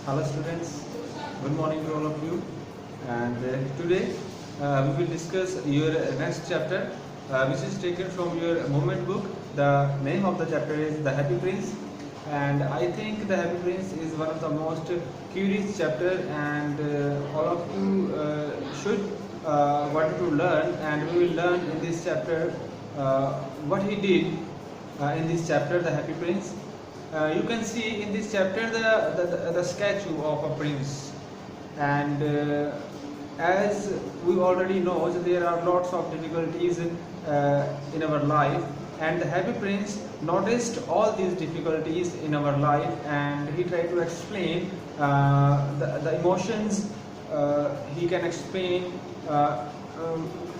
Hello students, good morning to all of you. And today we will discuss your next chapter, which is taken from your movement book. The name of the chapter is The Happy Prince, and I think The Happy Prince is one of the most curious chapter, and all of you should want to learn. And we will learn in this chapter what he did in this chapter, The Happy Prince. You can see in this chapter the statue of a prince, and as we already know, there are lots of difficulties in our life, and the Happy Prince noticed all these difficulties in our life, and he tried to explain the emotions. He can explain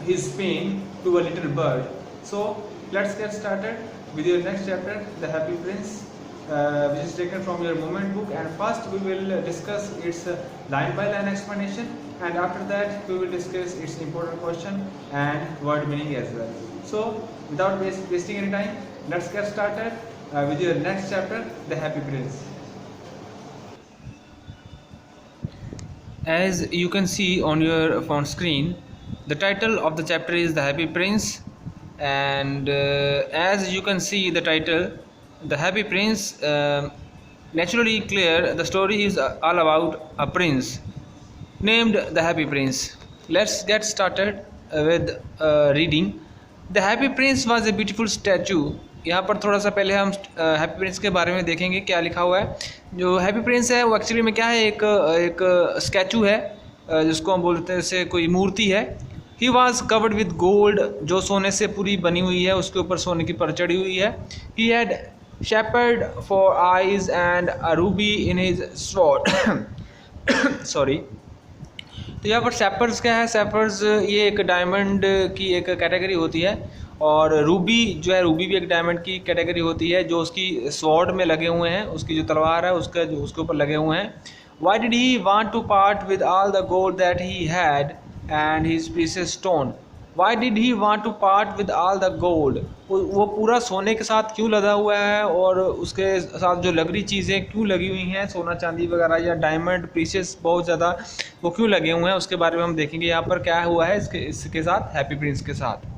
his pain to a little bird. So let's get started with your next chapter, The Happy Prince, which is taken from your movement book. And first we will discuss its line by line explanation, and after that we will discuss its important question and word meaning as well. So without wasting any time, let's get started with your next chapter, The Happy Prince. As you can see on your phone screen, the title of the chapter is The Happy Prince, and as you can see the title, The Happy Prince, naturally clear, the story is all about a prince named The Happy Prince. Let's get started with reading. The Happy Prince was a beautiful statue. यहाँ पर थोड़ा सा पहले हम happy Prince के बारे में देखेंगे क्या लिखा हुआ है। जो हैप्पी प्रिंस है वो एक्चुअली में क्या है, एक स्टैचू है, जिसको हम बोलते हैं जैसे कोई मूर्ति है। He was covered with gold, जो सोने से पूरी बनी हुई है, उसके ऊपर सोने की पर चढ़ी हुई है। He had shepherd for eyes and a ruby in his sword sorry. तो यहाँ पर शेपर्ड्स क्या है, शेपर्ड्स ये एक डायमंड की एक कैटेगरी होती है, और रूबी जो है, रूबी भी एक डायमंड की कैटेगरी होती है, जो उसकी स्वॉर्ड में लगे हुए हैं, उसकी जो तलवार है उसका जो उसके ऊपर लगे हुए हैं। Why did he want to part with all the gold that he had and his precious stone? Why did he want to part with all the gold? वो पूरा सोने के साथ क्यों लगा हुआ है, और उसके साथ जो लगी चीज़ें क्यों लगी हुई हैं, सोना चांदी वगैरह या डायमंड प्रीशियस बहुत ज़्यादा वो क्यों लगे हुए हैं, उसके बारे में हम देखेंगे यहाँ पर क्या हुआ है इसके साथ, हैप्पी प्रिंस के साथ।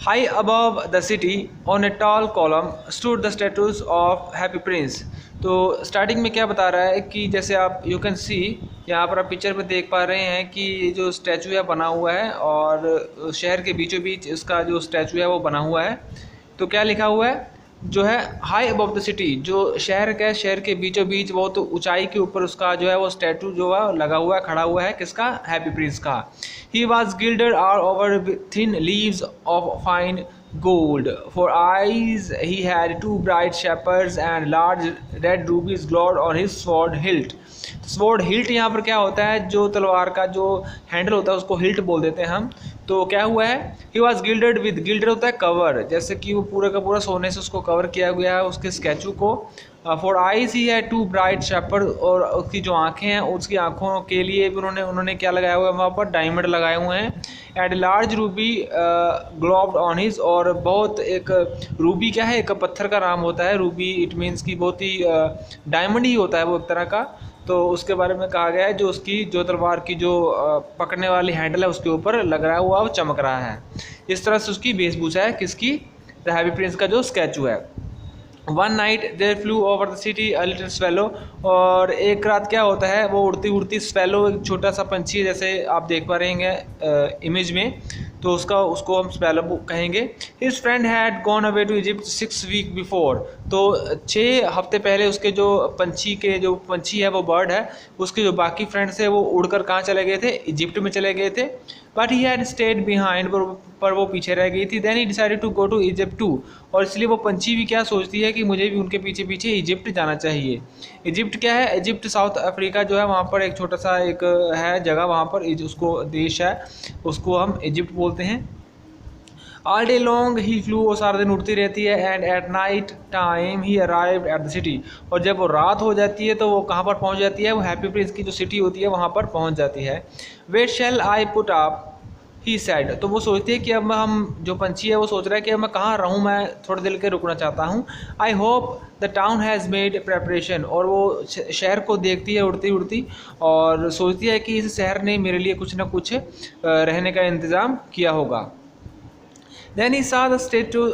High above the city, on a tall column, stood the statues of Happy Prince. तो स्टार्टिंग में क्या बता रहा है कि जैसे आप यू कैन सी, यहाँ पर आप पिक्चर में देख पा रहे हैं कि जो स्टैचू है बना हुआ है, और शहर के बीचों बीच इसका जो स्टैचू है वो बना हुआ है। तो क्या लिखा हुआ है, जो है हाई अबव द सिटी, जो शहर का है, शहर के बीचों बीच बहुत ऊंचाई के ऊपर उसका जो है वो स्टैचू जो है लगा हुआ है, खड़ा हुआ है, किसका, हैप्पी प्रिंस का। He was gilded all over thin leaves of fine gold. For eyes he had two bright shepherds and large red rubies glowed on his sword hilt. Sword hilt यहाँ पर क्या होता है, जो तलवार का जो हैंडल होता है उसको हिल्ट बोल देते हैं हम। तो क्या हुआ है, he was gilded with, gilded होता है कवर, जैसे कि वो पूरा का पूरा सोने से उसको कवर किया गया है उसके स्टैचू को। फॉर आईज ही है टू ब्राइट शेपर्ड, और उसकी जो आंखें हैं उसकी आंखों के लिए भी उन्होंने क्या लगाया हुआ है, वहाँ पर डायमंड लगाए हुए हैं। And large ruby glowed on his, और बहुत एक रूबी क्या है, एक पत्थर का नाम होता है रूबी, इट मीन्स की बहुत ही डायमंड ही होता है वो एक तरह का। तो उसके बारे में कहा गया है, जो उसकी जो तलवार की जो पकड़ने वाली हैंडल है उसके ऊपर लग रहा हुआ वो चमक रहा है। इस तरह से उसकी वेशभूषा है, किसकी, द हैप्पी प्रिंस का जो स्टैचू है। One night there flew over the city a little swallow, और एक रात क्या होता है, वो उड़ती उड़ती स्वेलो, एक छोटा सा पंछी है, जैसे आप देख पा रहे हैं इमेज में, तो उसको हम स्वेलो कहेंगे। His friend had gone away to Egypt 6 week before, तो 6 हफ्ते पहले उसके जो पंछी है वो बर्ड है, उसके जो बाकी फ्रेंड्स है वो उड़कर कहाँ चले गए थे, इजिप्ट में चले गए थे। But he had stayed behind, पर वो पीछे रह गई थी। Then he decided to go to Egypt too, और इसलिए वो पंछी भी क्या सोचती है कि मुझे भी उनके पीछे पीछे इजिप्ट जाना चाहिए। इजिप्ट क्या है, इजिप्ट साउथ अफ्रीका जो है, वहाँ पर एक छोटा सा एक है जगह, वहाँ पर उसको देश है, उसको हम इजिप्ट बोलते हैं। ऑल डे लॉन्ग ही फ्लू, वो सारा दिन उड़ती रहती है। And at night time he arrived at the city, और जब वो रात हो जाती है तो वो कहाँ पर पहुँच जाती है, वो हैप्पी प्रिंस की जो सिटी होती है वहाँ पर पहुँच जाती है। Where shall I put up, he said, तो वो सोचती है कि अब हम जो पंछी है वो सोच रहा है कि अब मैं कहाँ रहूँ, मैं थोड़ी देर के रुकना चाहता हूँ। I hope the town has made preparation, और वो शहर को देखती है उड़ती उड़ती और सोचती है कि इस शहर ने मेरे लिए कुछ ना कुछ रहने का इंतज़ाम किया होगा। देन ही सा the statue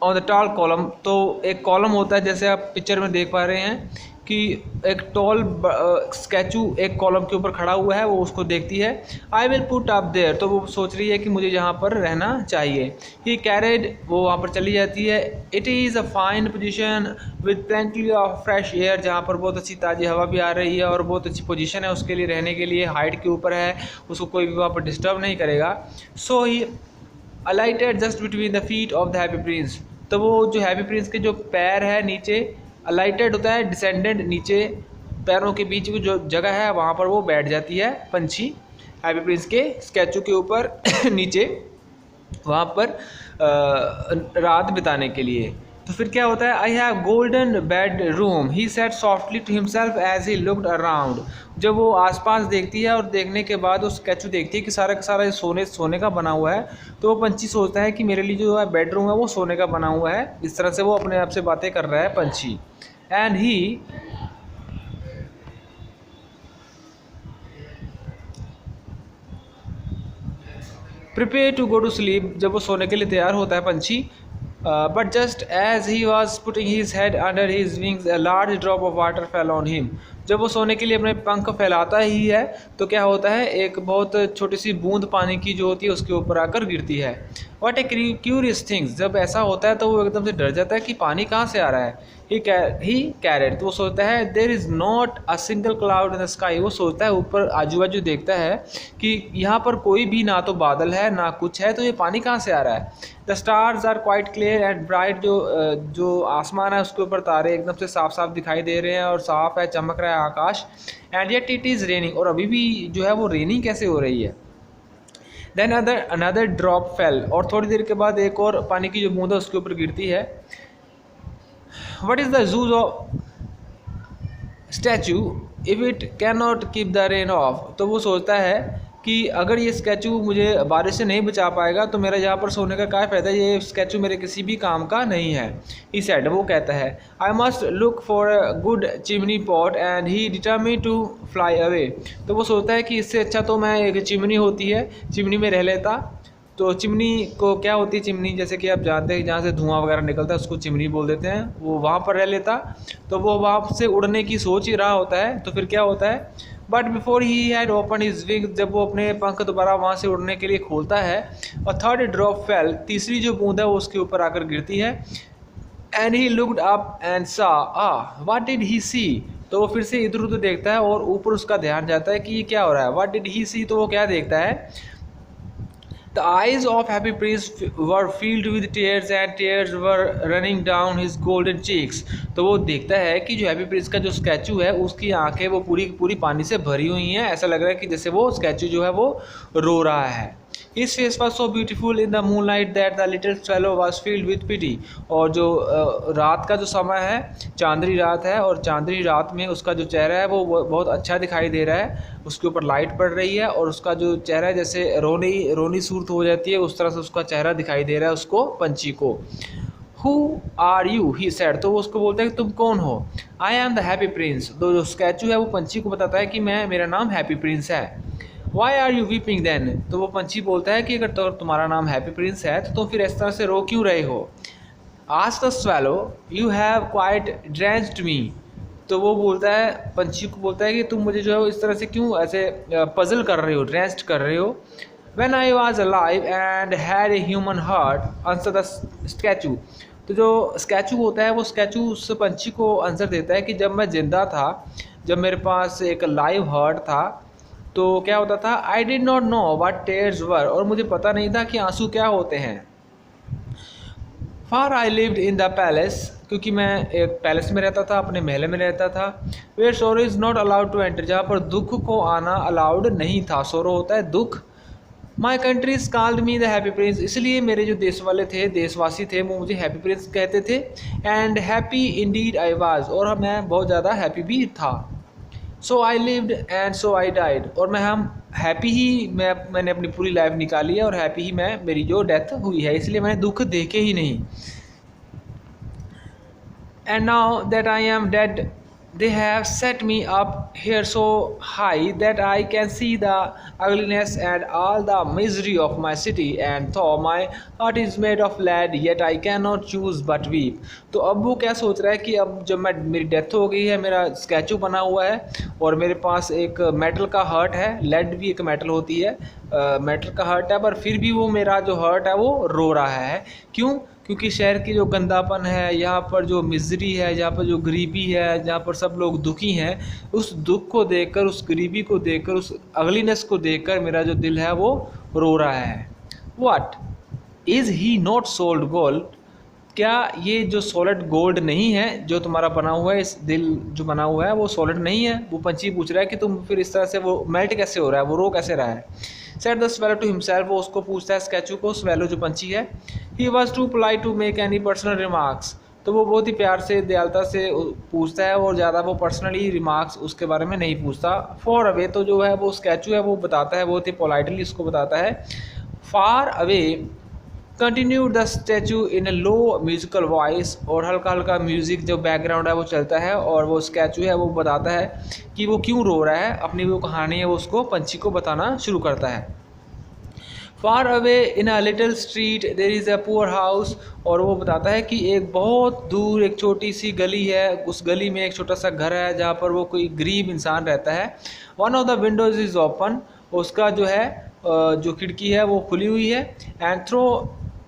on the tall column, तो एक कॉलम होता है जैसे आप पिक्चर में देख पा रहे हैं कि एक टॉल स्टैचू एक कॉलम के ऊपर खड़ा हुआ है, वो उसको देखती है। I will put up there, तो वो सोच रही है कि मुझे यहाँ पर रहना चाहिए। ही कैरिड, वो वहाँ पर चली जाती है। It is a fine position with plenty of fresh air, जहाँ पर बहुत अच्छी ताज़ी हवा भी आ रही है और बहुत अच्छी पोजीशन है उसके लिए रहने के लिए, हाइट के ऊपर है, उसको कोई भी वहाँ पर डिस्टर्ब नहीं करेगा। So he alighted just between the feet of the happy prince, तो वो जो हैप्पी प्रिंस के जो पैर है नीचे, अलाइटेड होता है डिसेंडेड, नीचे पैरों के बीच की जो जगह है वहाँ पर वो बैठ जाती है पंछी हैप्पी प्रिंस के स्टैचू के ऊपर नीचे, वहाँ पर रात बिताने के लिए। तो फिर क्या होता है, I have golden bedroom, he said softly to himself as he looked around. जब वो आसपास देखती है और देखने के बाद वो स्टैचू देखती है कि सारा का सारा सोने का बना हुआ है, तो वो पंछी सोचता है कि मेरे लिए जो है बेडरूम है वो सोने का बना हुआ है। इस तरह से वो अपने आप से बातें कर रहा है पंछी। And he prepare to go to sleep, जब वो सोने के लिए तैयार होता है पंछी। But just as he was putting his head under his wings a large drop of water fell on him, जब वो सोने के लिए अपने पंख फैलाता ही है तो क्या होता है, एक बहुत छोटी सी बूंद पानी की जो होती है उसके ऊपर आकर गिरती है। व्हाट ए क्यूरियस थिंग्स, जब ऐसा होता है तो वो एकदम से डर जाता है कि पानी कहाँ से आ रहा है। ही कैरेट, तो वो सोचता है there is not a single cloud in the sky, वो सोचता है ऊपर आजू बाजू देखता है कि यहाँ पर कोई भी ना तो बादल है ना कुछ है, तो ये पानी कहाँ से आ रहा है। The stars are quite clear and bright, जो आसमान है उसके ऊपर तारे एकदम से साफ साफ दिखाई दे रहे हैं और साफ है, चमक रहा है आकाश। And yet it is raining, और अभी भी जो है वो रेनिंग कैसे हो रही है। देन अनदर ड्रॉप फेल, और थोड़ी देर के बाद एक और पानी की जो बूंद है उसके ऊपर गिरती है। What is the use of statute if it can not keep the rain of, तो वो सोचता है कि अगर ये स्टैचू मुझे बारिश से नहीं बचा पाएगा तो मेरा यहाँ पर सोने का क्या फ़ायदा, ये स्टैचू मेरे किसी भी काम का नहीं है। ही सेड, वो कहता है I must look for a good chimney pot and he determined to fly away, तो वो सोचता है कि इससे अच्छा तो मैं, एक चिमनी होती है चिमनी में रह लेता। तो चिमनी को क्या होती है, चिमनी जैसे कि आप जानते हैं जहाँ से धुआं वगैरह निकलता है उसको चिमनी बोल देते हैं, वो वहाँ पर रह लेता। तो वो वहाँ से उड़ने की सोच ही रहा होता है। तो फिर क्या होता है, but before he had open his wing, जब वो अपने पंख दोबारा वहाँ से उड़ने के लिए खोलता है, और थर्ड ड्रॉप फेल, तीसरी जो बूंद है वो उसके ऊपर आकर गिरती है। And he looked up and सा व्हाट डिड ही सी, तो वो फिर से इधर उधर देखता है और ऊपर उसका ध्यान जाता है कि ये क्या हो रहा है। व्हाट डिड ही सी, तो वो क्या देखता है, The eyes of Happy Prince were filled with tears and tears were running down his golden cheeks. तो वो देखता है कि जो हैप्पी प्रिंस का जो स्टैचू है उसकी आंखें वो पूरी पूरी पानी से भरी हुई हैं, ऐसा लग रहा है कि जैसे वो स्टैचू जो है वो रो रहा है। His face was so beautiful in the moonlight that the little fellow was filled with pity. और जो रात का जो समय है, चांदनी रात है, और चांदनी रात में उसका जो चेहरा है वो बहुत अच्छा दिखाई दे रहा है, उसके ऊपर लाइट पड़ रही है और उसका जो चेहरा है जैसे रोनी सूरत हो जाती है उस तरह से उसका चेहरा दिखाई दे रहा है उसको, पंछी को। Who are you? He said. तो वो उसको बोलता है कि तुम कौन हो। I am the happy prince. तो जो स्टैचू है वो पंछी को बताता है कि मेरा नाम हैप्पी प्रिंस है। Why are you weeping then? तो वो पंछी बोलता है कि अगर तो तुम्हारा नाम हैप्पी प्रिंस है तो तुम फिर इस तरह से रो क्यों रहे हो। Asked the swallow, you have quite drenched me. तो वो बोलता है, पंछी को बोलता है कि तुम मुझे जो है इस तरह से क्यों ऐसे पजल कर रहे हो, ड्रेंस्ड कर रहे हो। When I was alive and had a human heart, answered the statue. तो जो स्टैचू होता है वो स्टैचू उस पंछी को आंसर देता है कि जब मैं ज़िंदा था, जब मेरे पास एक लाइव हार्ट था, तो क्या होता था, I did not know what tears were, और मुझे पता नहीं था कि आंसू क्या होते हैं। For I lived in the palace, क्योंकि मैं एक पैलेस में रहता था, अपने महल में रहता था। Where sorrow is not allowed to enter, जहाँ पर दुख को आना अलाउड नहीं था। सोरो होता है दुख। My country is called me the happy Prince, इसलिए मेरे जो देश वाले थे, देशवासी थे, वो मुझे हैप्पी प्रिंस कहते थे। And happy indeed I was, और मैं बहुत ज़्यादा हैप्पी भी था। So I lived and so I died, और मैं हम हैप्पी ही मैंने अपनी पूरी लाइफ निकाली है और हैप्पी ही मेरी जो डेथ हुई है, इसलिए मैंने दुख देखे ही नहीं। And now that I am dead, they have set me up here so high that I can see the ugliness and all the misery of my city, and though my heart is made of lead, yet I cannot choose but weep. तो अब वो क्या सोच रहा है कि अब जब मेरी डेथ हो गई है, मेरा स्टैचू बना हुआ है और मेरे पास एक मेटल का हर्ट है, लेड भी एक मेटल होती है, मेटल का हर्ट है, पर फिर भी वो मेरा जो हर्ट है वो रो रहा है। क्यों? क्योंकि शहर की जो गंदापन है, यहाँ पर जो मिज़री है, यहाँ पर जो गरीबी है, जहाँ पर सब लोग दुखी हैं, उस दुख को देखकर, उस गरीबी को देखकर, उस अगलीनेस को देखकर मेरा जो दिल है वो रो रहा है। What is he not sold gold? क्या ये जो सॉलिड गोल्ड नहीं है जो तुम्हारा बना हुआ है, इस दिल जो बना हुआ है वो सॉलिड नहीं है? वो पंछी पूछ रहा है कि तुम फिर इस तरह से वो मेल्ट कैसे हो रहा है, वो रो कैसे रहा है। Said the swallow to himself, वो उसको पूछता है स्टैचू को, स्वेलो जो पंछी है। He was too polite to make any personal remarks, तो वो बहुत ही प्यार से, दयालुता से पूछता है और ज़्यादा वो पर्सनली रिमार्क्स उसके बारे में नहीं पूछता। फॉर अवे, तो जो है वो स्टैचू है वो बताता है, बहुत ही पोलाइटली उसको बताता है। Far away continued the statue in A low musical voice, और हल्का हल्का म्यूज़िक जो बैकग्राउंड है वो चलता है और वो स्टैचू है वो बताता है कि वो क्यों रो रहा है, अपनी वो कहानी है वो उसको पंछी को बताना शुरू करता है। Far away in a little street there is a poor house, और वो बताता है कि एक बहुत दूर एक छोटी सी गली है, उस गली में एक छोटा सा घर है जहाँ पर वो कोई गरीब इंसान रहता है। One of the Windows is open, उसका जो है जो खिड़की है वो खुली हुई है। And through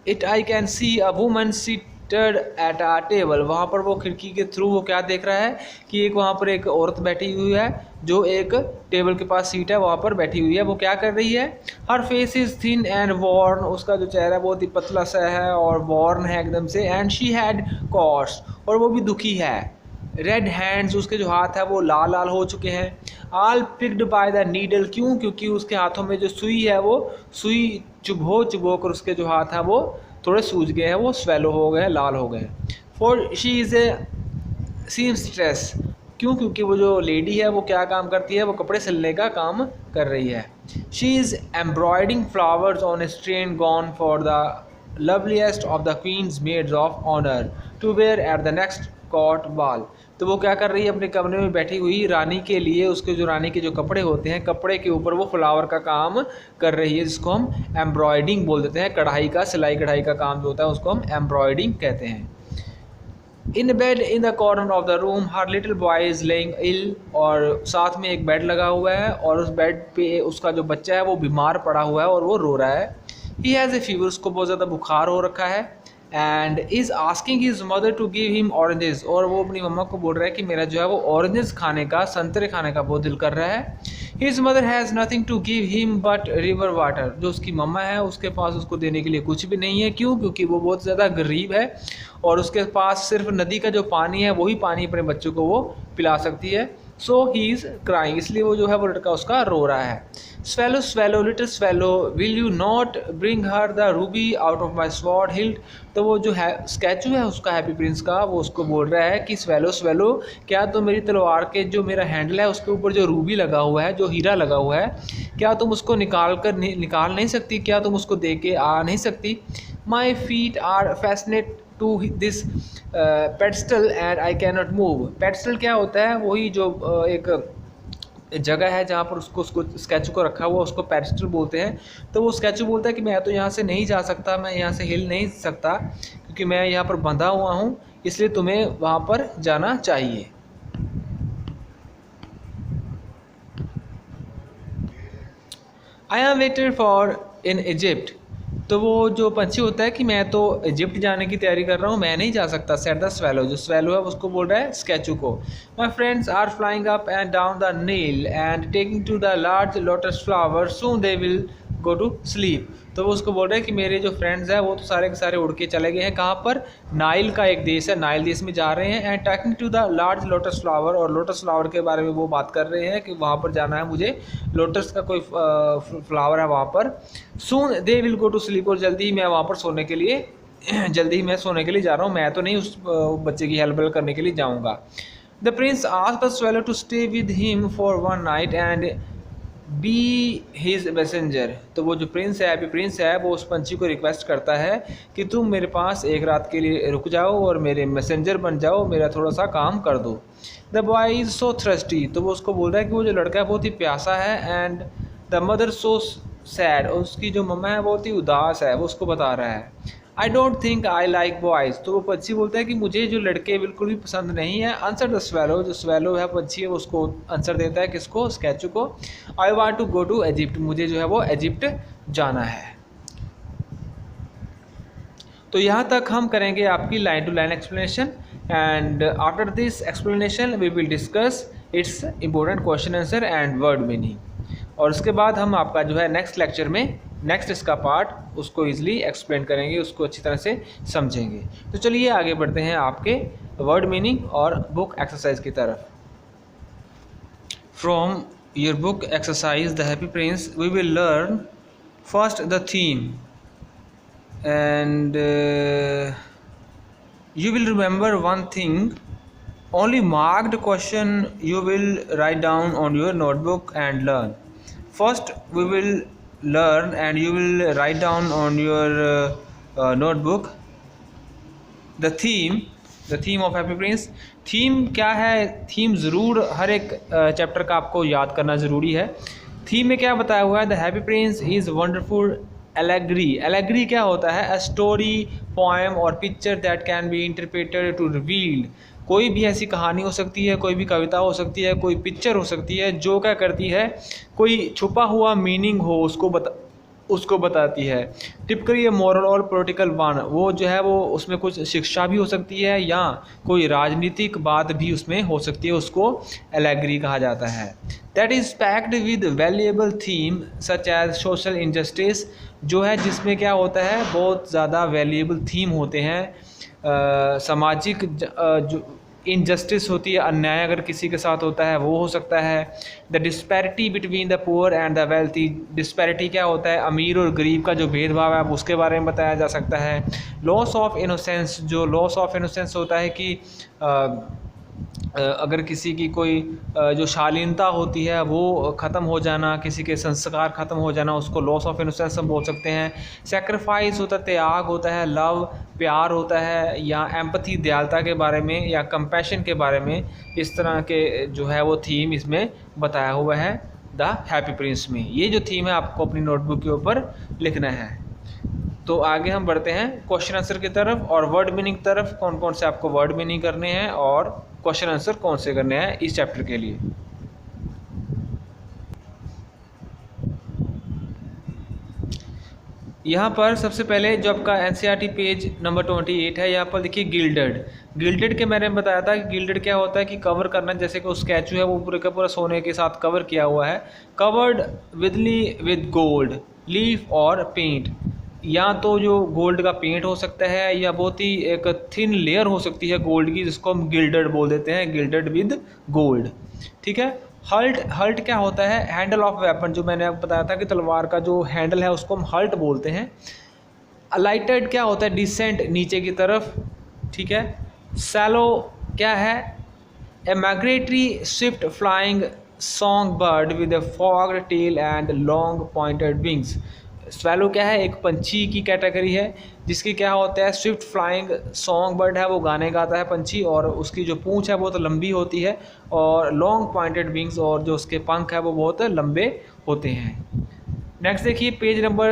it I can see a woman seated at a table, वहाँ पर वो खिड़की के थ्रू वो क्या देख रहा है कि एक वहाँ पर एक औरत बैठी हुई है जो एक टेबल के पास सीट है वहाँ पर बैठी हुई है। वो क्या कर रही है? Her face is thin and worn, उसका जो चेहरा बहुत ही पतला सा है और वॉर्न है एकदम से। एंड शी हैड कॉस्ट, और वो भी दुखी है। रेड हैंड्स, उसके जो हाथ है वो लाल लाल हो चुके हैं। आल पिक्ड बाय द नीडल, क्यों? क्योंकि उसके हाथों में जो सुई है वो सुई चुभो कर उसके जो हाथ हैं वो थोड़े सूज गए हैं, वो स्वेलो हो गए हैं, लाल हो गए हैं। For she is a seamstress, क्यों? क्योंकि वो जो लेडी है वो क्या काम करती है? वो कपड़े सिलने का काम कर रही है। She is embroidering flowers on a satin gown for the loveliest of the queen's maids of honour to wear at the next court ball, तो वो क्या कर रही है? अपने कमरे में बैठी हुई रानी के लिए, उसके जो रानी के जो कपड़े होते हैं, कपड़े के ऊपर वो फ्लावर का काम कर रही है, जिसको हम एम्ब्रॉयडिंग बोल देते हैं। कढ़ाई का, सिलाई कढ़ाई का काम जो होता है उसको हम एम्ब्रॉयडिंग कहते हैं। In bed in the corner of the room her little boy is lying ill, और साथ में एक बेड लगा हुआ है और उस बेड पे उसका जो बच्चा है वो बीमार पड़ा हुआ है और वो रो रहा है। ही हैज़ ए फीवर, उसको बहुत ज़्यादा बुखार हो रखा है। And is asking his mother to give him oranges, और वो अपनी मम्मा को बोल रहा है कि मेरा जो है वो ऑरेंजेस खाने का, संतरे खाने का बहुत दिल कर रहा है। His mother has nothing to give him but river water, जो उसकी मम्मा है उसके पास उसको देने के लिए कुछ भी नहीं है। क्यों? क्योंकि वो बहुत ज़्यादा गरीब है और उसके पास सिर्फ नदी का जो पानी है वही पानी अपने बच्चों को वो पिला सकती है। सो ही इज़ क्राइंग, इसलिए वो जो है वो लड़का उसका रो रहा है। Swallow swallow little swallow will you not bring her the Ruby out of my sword healed, तो वो जो है स्टैचू है उसका हैप्पी प्रिंस का, वो उसको बोल रहा है कि स्वेलो स्वेलो, क्या तो मेरी तलवार के जो मेरा हैंडल है उसके ऊपर जो रूबी लगा हुआ है, जो हीरा लगा हुआ है, क्या तुम उसको निकाल नहीं सकती? क्या तुम उसको दे के आ नहीं सकती? My feet are fastened to this pedestal and I cannot move. Pedestal क्या होता है? वही जो एक जगह है जहाँ पर उसको स्टैचू को रखा हुआ, उसको पेडस्टल बोलते हैं। तो वो स्टैचू बोलता है कि मैं तो यहाँ से नहीं जा सकता, मैं यहाँ से हिल नहीं सकता क्योंकि मैं यहाँ पर बंधा हुआ हूँ, इसलिए तुम्हें वहाँ पर जाना चाहिए। I am waited for in Egypt, तो वो जो पंछी होता है कि मैं तो इजिप्ट जाने की तैयारी कर रहा हूँ, मैं नहीं जा सकता। सेड द स्वेलो, जो स्वेलो है उसको बोल रहा है स्टैचू को। My friends are flying up and down the Nile and talking to the large lotus flower soon they will go to sleep, तो वो उसको बोल रहे हैं कि मेरे जो फ्रेंड्स हैं वो तो सारे के सारे उड़ के चले गए हैं। कहाँ पर? नाइल का एक देश है, नाइल देश में जा रहे हैं। And talking to the large lotus flower, और लोटस फ्लावर के बारे में वो बात कर रहे हैं कि वहाँ पर जाना है मुझे, लोटस का कोई फ्लावर है वहाँ पर। Soon they will go to sleep, और जल्दी ही मैं वहाँ पर सोने के लिए जा रहा हूँ, मैं तो नहीं उस बच्चे की हेल्प करने के लिए जाऊँगा। The prince asked the swallow to stay with him for one night and be his messenger. तो वो जो प्रिंस है, हैप्पी प्रिंस है, वो उस पंछी को रिक्वेस्ट करता है कि तुम मेरे पास एक रात के लिए रुक जाओ और मेरे मैसेंजर बन जाओ, मेरा थोड़ा सा काम कर दो। The boy is so thirsty. तो वो उसको बोल रहा है कि वो जो लड़का है बहुत ही प्यासा है। And the mother so sad. और उसकी जो मम्मा है बहुत ही उदास है, वो उसको बता रहा है। I don't think I like boys. तो वो पंछी बोलता है कि मुझे जो लड़के बिल्कुल भी पसंद नहीं है। Answer the swallow. जो स्वेलो है पंछी है, वो उसको आंसर देता है, किसको? स्टैचू को। I want to go to Egypt. मुझे जो है वो इजिप्ट जाना है। तो यहाँ तक हम करेंगे आपकी line to line explanation. And after this explanation we will discuss its important question answer and word meaning. और उसके बाद हम आपका जो है नेक्स्ट लेक्चर में नेक्स्ट इसका पार्ट उसको ईजिली एक्सप्लेन करेंगे, उसको अच्छी तरह से समझेंगे। तो चलिए आगे बढ़ते हैं आपके वर्ड मीनिंग और बुक एक्सरसाइज की तरफ। From your book exercise the happy prince we will learn first the theme and you will remember one thing, only marked question you will write down on your notebook and learn. First we will learn and you will write down on your notebook the theme of Happy Prince. Theme क्या है? Theme ज़रूर हर एक chapter का आपको याद करना ज़रूरी है। थीम में क्या बताया हुआ है? The happy prince is wonderful allegory. Allegory क्या होता है? अ स्टोरी, पोएम और picture that can be interpreted to revealed. कोई भी ऐसी कहानी हो सकती है, कोई भी कविता हो सकती है, कोई पिक्चर हो सकती है जो क्या करती है, कोई छुपा हुआ मीनिंग हो उसको बताती है। टिपिकली ये मॉरल और पॉलिटिकल वन, वो जो है वो उसमें कुछ शिक्षा भी हो सकती है या कोई राजनीतिक बात भी उसमें हो सकती है, उसको एलेग्री कहा जाता है। That is packed with valuable theme such as social injustice. जो है जिसमें क्या होता है, बहुत ज़्यादा वैल्यूएबल थीम होते हैं। सामाजिक जो इनजस्टिस होती है, अन्याय अगर किसी के साथ होता है वो हो सकता है। The disparity between the poor and the wealthy. Disparity क्या होता है? अमीर और गरीब का जो भेदभाव है उसके बारे में बताया जा सकता है। Loss of innocence. जो लॉस ऑफ इनोसेंस होता है कि अगर किसी की कोई जो शालीनता होती है वो ख़त्म हो जाना, किसी के संस्कार ख़त्म हो जाना, उसको लॉस ऑफ इनोसेंस हम बोल सकते हैं। सेक्रीफाइस होता है, त्याग होता है। लव प्यार होता है, या एम्पथी दयालुता के बारे में, या कंपैशन के बारे में। इस तरह के जो है वो थीम इसमें बताया हुआ है द हैप्पी प्रिंस में। ये जो थीम है आपको अपनी नोटबुक के ऊपर लिखना है। तो आगे हम बढ़ते हैं क्वेश्चन आंसर की तरफ और वर्ड मीनिंग की तरफ। कौन कौन से आपको वर्ड मीनिंग करने हैं और क्वेश्चन आंसर कौन से करने हैं इस चैप्टर के लिए। यहाँ पर सबसे पहले जो आपका एनसीईआरटी पेज नंबर 28 है, यहाँ पर देखिए गिल्डेड। गिल्डेड के मैंने बताया था कि गिल्डेड क्या होता है कि कवर करना, जैसे कि वो स्टैचू है वो पूरे का पूरा सोने के साथ कवर किया हुआ है। कवर्ड विद गोल्ड लीफ और पेंट। या तो जो गोल्ड का पेंट हो सकता है या बहुत ही एक थिन लेयर हो सकती है गोल्ड की, जिसको हम गिल्डेड बोल देते हैं, गिल्डेड विद गोल्ड। ठीक है। हल्ट। हल्ट क्या होता है? Handle of weapon. जो मैंने आपको बताया था कि तलवार का जो हैंडल है उसको हम हल्ट बोलते हैं। अलाइटेड क्या होता है? डिसेंट, नीचे की तरफ। ठीक है। सैलो क्या है? A migratory swift flying songbird with a forked tail and long pointed wings. Swallow क्या है? एक पंछी की कैटेगरी है जिसकी क्या होता है, स्विफ्ट फ्लाइंग सॉन्ग बर्ड है, वो गाने गाता है पंछी, और उसकी जो पूंछ है वो तो लंबी होती है, और लॉन्ग पॉइंटेड विंग्स, और जो उसके पंख है वो बहुत लंबे होते हैं। नेक्स्ट देखिए पेज नंबर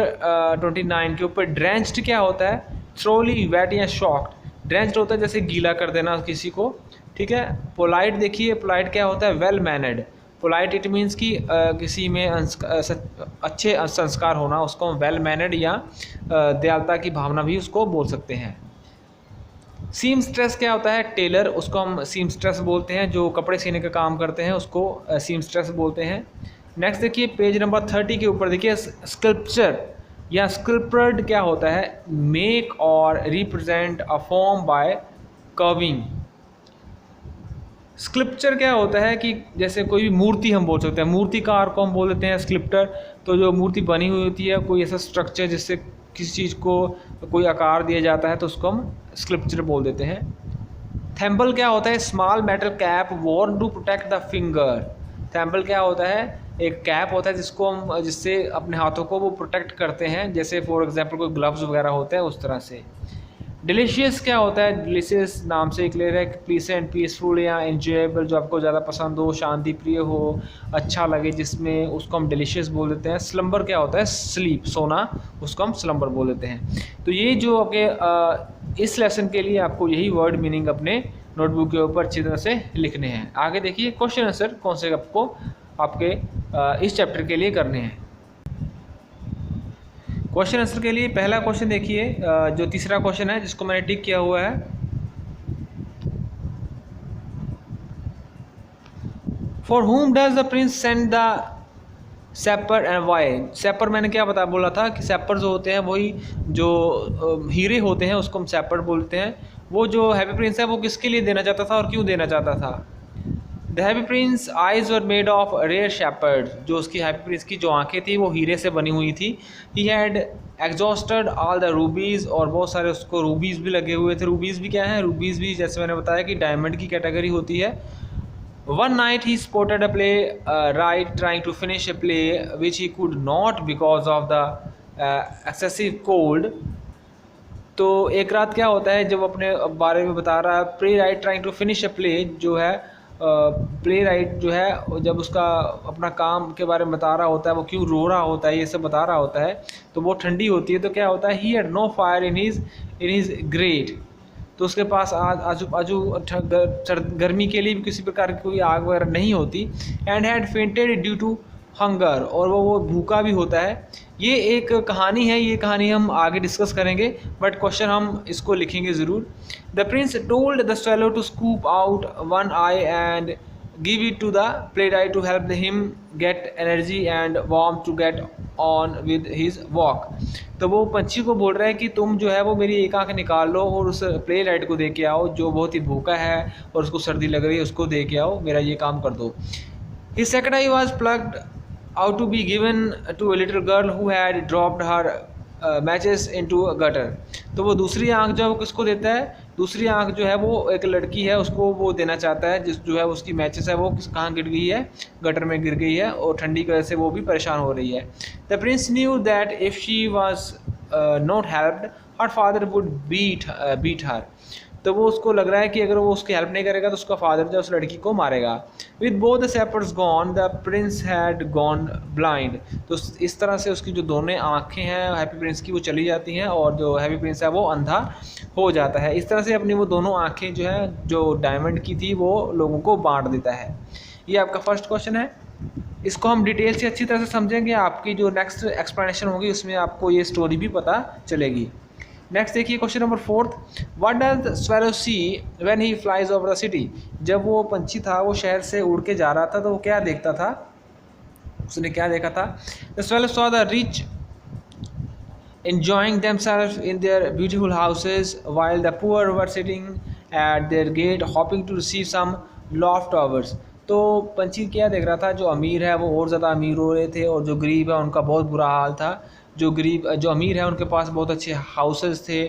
29 के ऊपर ड्रेंच्ड क्या होता है? थ्रोली वेट या शॉक्ड। ड्रेंच्ड होता है जैसे गीला कर देना किसी को। ठीक है। पोलाइट देखिए, पोलाइट क्या होता है? Well mannered. Polite it means कि किसी में अच्छे संस्कार होना, उसको हम वेल मैनर्ड या दयालुता की भावना भी उसको बोल सकते हैं। सीम स्ट्रेस क्या होता है? टेलर, उसको हम सीम स्ट्रेस बोलते हैं। जो कपड़े सीने का काम करते हैं उसको सीम स्ट्रेस बोलते हैं। नेक्स्ट देखिए पेज नंबर 30 के ऊपर देखिए स्कल्पचर या स्कल्प्चर्ड क्या होता है? मेक और represent a form by curving. Sculpture क्या होता है कि जैसे कोई भी मूर्ति हम बोल सकते हैं, मूर्तिकार को हम बोल देते हैं स्कल्प्टर। तो जो मूर्ति बनी हुई होती है, कोई ऐसा स्ट्रक्चर जिससे किसी चीज़ को कोई आकार दिया जाता है, तो उसको हम स्कल्पचर बोल देते हैं। थैम्बल क्या होता है? Small metal cap worn to protect the finger. Thimble क्या होता है? एक कैप होता है जिसको हम जिससे अपने हाथों को वो प्रोटेक्ट करते हैं, जैसे फॉर एग्जांपल कोई ग्लव्स वगैरह होते हैं उस तरह से। डिलीशियस क्या होता है? डिलीशियस नाम से क्लियर है कि प्लीसेंट, पीसफुल या एंजॉयबल, जो आपको ज़्यादा पसंद हो, शांति प्रिय हो, अच्छा लगे जिसमें, उसको हम डिलीशियस बोल देते हैं। स्लम्बर क्या होता है? स्लीप, सोना, उसको हम स्लम्बर बोल देते हैं। तो ये जो आपके इस लेसन के लिए आपको यही वर्ड मीनिंग अपने नोटबुक के ऊपर अच्छी तरह से लिखने हैं। आगे देखिए क्वेश्चन आंसर कौन से आपको आपके इस चैप्टर के लिए करने हैं। क्वेश्चन आंसर के लिए पहला क्वेश्चन देखिए, जो तीसरा क्वेश्चन है जिसको मैंने टिक किया हुआ है। For whom does the prince send the sapphire and why? Sapphire मैंने क्या बोला था कि सेपर जो होते हैं वही जो हीरे होते हैं उसको हम सेपर बोलते हैं। वो जो हैप्पी प्रिंस है वो किसके लिए देना चाहता था और क्यों देना चाहता था? The happy prince eyes were made of rare sapphires, जो उसकी हैप्पी प्रिंस की जो आंखें थी वो हीरे से बनी हुई थी। He had exhausted all the rubies, और बहुत सारे उसको रूबीज़ भी लगे हुए थे। रूबीज़ भी क्या है? रूबीज़ भी जैसे मैंने बताया कि डायमंड की कैटेगरी होती है। One night he spotted a playwright trying to finish a play which he could not because of the excessive cold. तो एक रात क्या होता है जब अपने बारे में बता रहा है, playwright trying to finish a play, जो है प्ले राइट जो है जब उसका अपना काम के बारे में बता रहा होता है, वो क्यों रो रहा होता है ये सब बता रहा होता है, तो वो ठंडी होती है। तो क्या होता है? He had no fire in his grate, तो उसके पास आजू बाजू गर्मी के लिए भी किसी प्रकार की कोई आग वगैरह नहीं होती। And had fainted due to hunger, और वो भूखा भी होता है। ये एक कहानी है, ये कहानी हम आगे डिस्कस करेंगे, बट क्वेश्चन हम इसको लिखेंगे ज़रूर। The prince told the swallow to scoop out one eye and give it to the playwright to help him get energy and warm to get on with his work. तो वो पंछी को बोल रहा है कि तुम जो है वो मेरी एक आंख निकाल लो और उस प्ले राइट को दे के आओ जो बहुत ही भूखा है और उसको सर्दी लग रही है, उसको दे के आओ, मेरा ये काम कर दो। His second eye was plucked out to be given to a little girl who had dropped her matches into a gutter. तो वो दूसरी आंख जो है वो किसको देता है? दूसरी आंख जो है वो एक लड़की है उसको वो देना चाहता है जिस जो है उसकी मैचेस है वो कहाँ गिर गई है? गटर में गिर गई है, और ठंडी की वजह से वो भी परेशान हो रही है। The prince knew that if she was not helped her father would beat her. तो वो उसको लग रहा है कि अगर वो उसकी हेल्प नहीं करेगा तो उसका फादर जो उस लड़की को मारेगा। With both the sapphires gone the prince had gone blind. तो इस तरह से उसकी जो दोनों आंखें हैं हैप्पी प्रिंस की वो चली जाती हैं और जो हैप्पी प्रिंस है वो अंधा हो जाता है। इस तरह से अपनी वो दोनों आंखें जो है जो डायमंड की थी वो लोगों को बांट देता है। ये आपका फर्स्ट क्वेश्चन है। इसको हम डिटेल से अच्छी तरह से समझेंगे, आपकी जो नेक्स्ट एक्सप्लेनेशन होगी उसमें आपको ये स्टोरी भी पता चलेगी। नेक्स्ट देखिए question number 4, what does swallow see when he flies over the city? जब वो पंछी था वो शहर से उड़ के जा रहा था तो वो क्या देखता था? उसने क्या देखा था? The swallow saw the rich enjoying themselves in their beautiful houses while the poor were sitting at their gate hoping to receive some leftovers. तो पंछी क्या देख रहा था? जो अमीर है वो और ज़्यादा अमीर हो रहे थे और जो गरीब है उनका बहुत बुरा हाल था। जो अमीर है उनके पास बहुत अच्छे हाउसेस थे,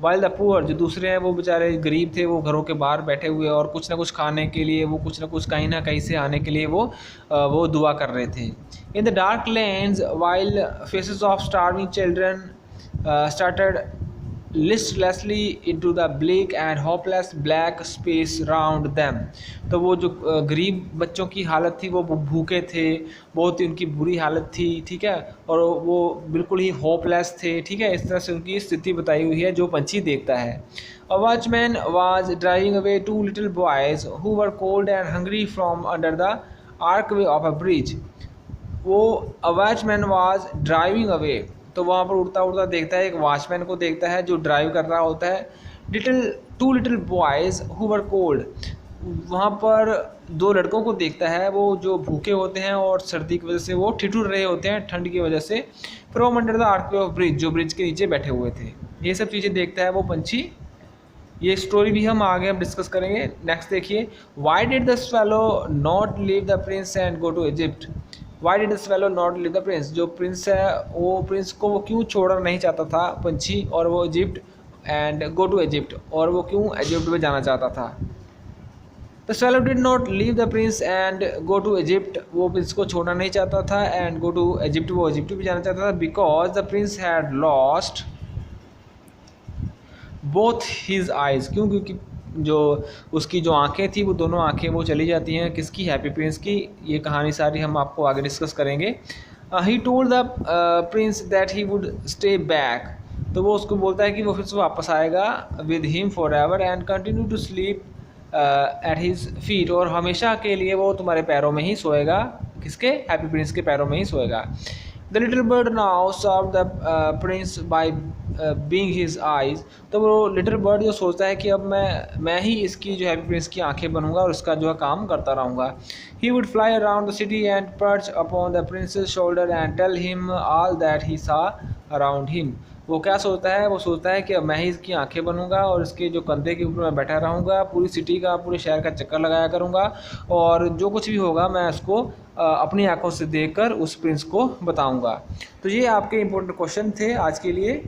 वाइल द पुअर जो दूसरे हैं वो बेचारे गरीब थे, वो घरों के बाहर बैठे हुए और कुछ ना कुछ खाने के लिए, वो कुछ ना कुछ कहीं ना कहीं से आने के लिए वो दुआ कर रहे थे। In the dark lens while faces of starving children started listlessly into the bleak and hopeless black space round them. तो वो जो गरीब बच्चों की हालत थी वो भूखे थे, बहुत ही उनकी बुरी हालत थी, ठीक है, और वो बिल्कुल ही होपलेस थे, ठीक है। इस तरह से उनकी स्थिति बताई हुई है जो पंछी देखता है। A watchman was driving away two little boys who were cold and hungry from under the archway of a bridge. वो a watchman was driving away, तो वहाँ पर उड़ता उड़ता देखता है, एक वॉचमैन को देखता है जो ड्राइव कर रहा होता है। Two little boys who were cold, वहाँ पर दो लड़कों को देखता है वो जो भूखे होते हैं और सर्दी की वजह से वो ठिठुर रहे होते हैं ठंड की वजह से। From under the archway of bridge, जो ब्रिज के नीचे बैठे हुए थे। ये सब चीज़ें देखता है वो पंछी। ये स्टोरी भी हम आगे डिस्कस करेंगे। नेक्स्ट देखिए, why did the swallow not leave the prince and go to Egypt? Why did the swallow not leave the prince? जो प्रिंस है वो प्रिंस को वो क्यों छोड़ना नहीं चाहता था पंछी, और वो Egypt and go to Egypt, और वो क्यों इजिप्ट में जाना चाहता था? द swallow did not leave the prince and go to Egypt. वो प्रिंस को छोड़ना नहीं चाहता था and go to Egypt, वो इजिप्ट भी जाना चाहता था because the prince had lost both his eyes. क्यों? क्योंकि जो उसकी जो आंखें थी वो दोनों आंखें वो चली जाती हैं किसकी, हैप्पी प्रिंस की. ये कहानी सारी हम आपको आगे डिस्कस करेंगे. He told the Prince that he would stay back. तो वो उसको बोलता है कि वो फिर से वापस आएगा with him for ever and continue to sleep at his feet. और हमेशा के लिए वो तुम्हारे पैरों में ही सोएगा. किसके? हैप्पी प्रिंस के पैरों में ही सोएगा. The little bird now serve the prince by being his eyes. तो वो लिटिल बर्ड जो सोचता है कि अब मैं ही इसकी जो हैप्पी प्रिंस की आंखें बनूंगा और उसका जो है काम करता रहूँगा. He would fly around the city and perch upon the prince's shoulder and tell him all that he saw around him. वो क्या सोचता है? वो सोचता है कि अब मैं ही इसकी आंखें बनूंगा और इसके जो कंधे के ऊपर मैं बैठा रहूँगा, पूरी सिटी का, पूरे शहर का चक्कर लगाया करूँगा और जो कुछ भी होगा मैं उसको अपनी आंखों से देखकर उस प्रिंस को बताऊँगा. तो ये आपके इंपॉर्टेंट क्वेश्चन थे आज के लिए,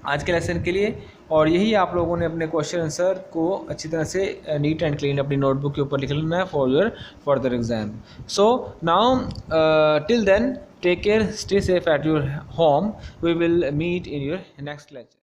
आज के लेसन के लिए. और यही आप लोगों ने अपने क्वेश्चन आंसर को अच्छी तरह से नीट एंड क्लीन अपनी नोटबुक के ऊपर लिख लेना है for your further exam. So now till then, take care, stay safe at your home. We will meet in your next lecture.